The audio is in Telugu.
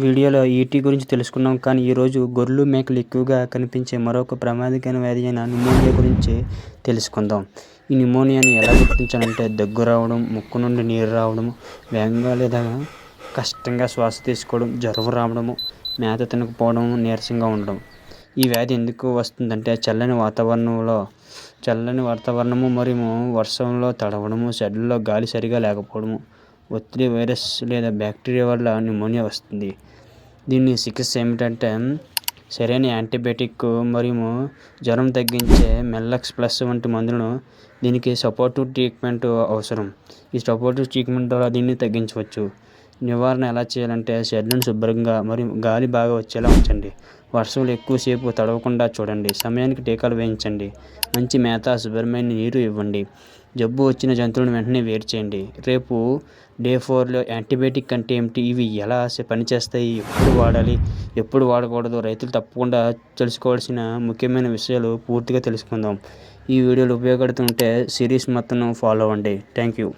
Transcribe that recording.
వీడియోలో ఈటీ గురించి తెలుసుకున్నాం. కానీ ఈరోజు గొర్రెలు, మేకలు ఎక్కువగా కనిపించే మరొక ప్రమాదకరమైన వ్యాధి అయిన న్యూమోనియా గురించి తెలుసుకుందాం. ఈ న్యూమోనియాని ఎలా గుర్తించాలంటే దగ్గు రావడం, ముక్కు నుండి నీరు రావడం, వేగంగా లేదా కష్టంగా శ్వాస తీసుకోవడం, జ్వరం రావడము, మేత తినకపోవడం, నీరసంగా ఉండడం. ఈ వ్యాధి ఎందుకు వస్తుందంటే చల్లని వాతావరణము మరియు వర్షంలో తడవడము, షెడ్లలో గాలి సరిగా లేకపోవడము, ఒత్తిడి, వైరస్ లేదా బ్యాక్టీరియా వల్ల న్యూమోనియా వస్తుంది. దీని చికిత్స ఏమిటంటే సరైన యాంటీబయాటిక్ మరియు జ్వరం తగ్గించే మెల్లక్స్ ప్లస్ వంటి మందులను. దీనికి సపోర్టివ్ ట్రీట్మెంట్ అవసరం. ఈ సపోర్టివ్ ట్రీట్మెంట్ ద్వారా దీన్ని తగ్గించవచ్చు. నివారణ ఎలా చేయాలంటే షెడ్లను శుభ్రంగా మరియు గాలి బాగా వచ్చేలా ఉంచండి. వర్షంలో ఎక్కువసేపు తడవకుండా చూడండి. సమయానికి టీకాలు వేయించండి. మంచి మేత, శుభ్రమైన నీరు ఇవ్వండి. జబ్బు వచ్చిన జంతువులను వెంటనే వేరు చేయండి. రేపు డే 4లో యాంటీబయాటిక్ అంటే ఏమిటి, ఇవి ఎలా పనిచేస్తాయి, ఎప్పుడు వాడాలి, ఎప్పుడు వాడకూడదు, రైతులు తప్పకుండా తెలుసుకోవాల్సిన ముఖ్యమైన విషయాలు పూర్తిగా తెలుసుకుందాం. ఈ వీడియోలు ఉపయోగపడుతుంటే సిరీస్ మొత్తం ఫాలో అవ్వండి. Thank you.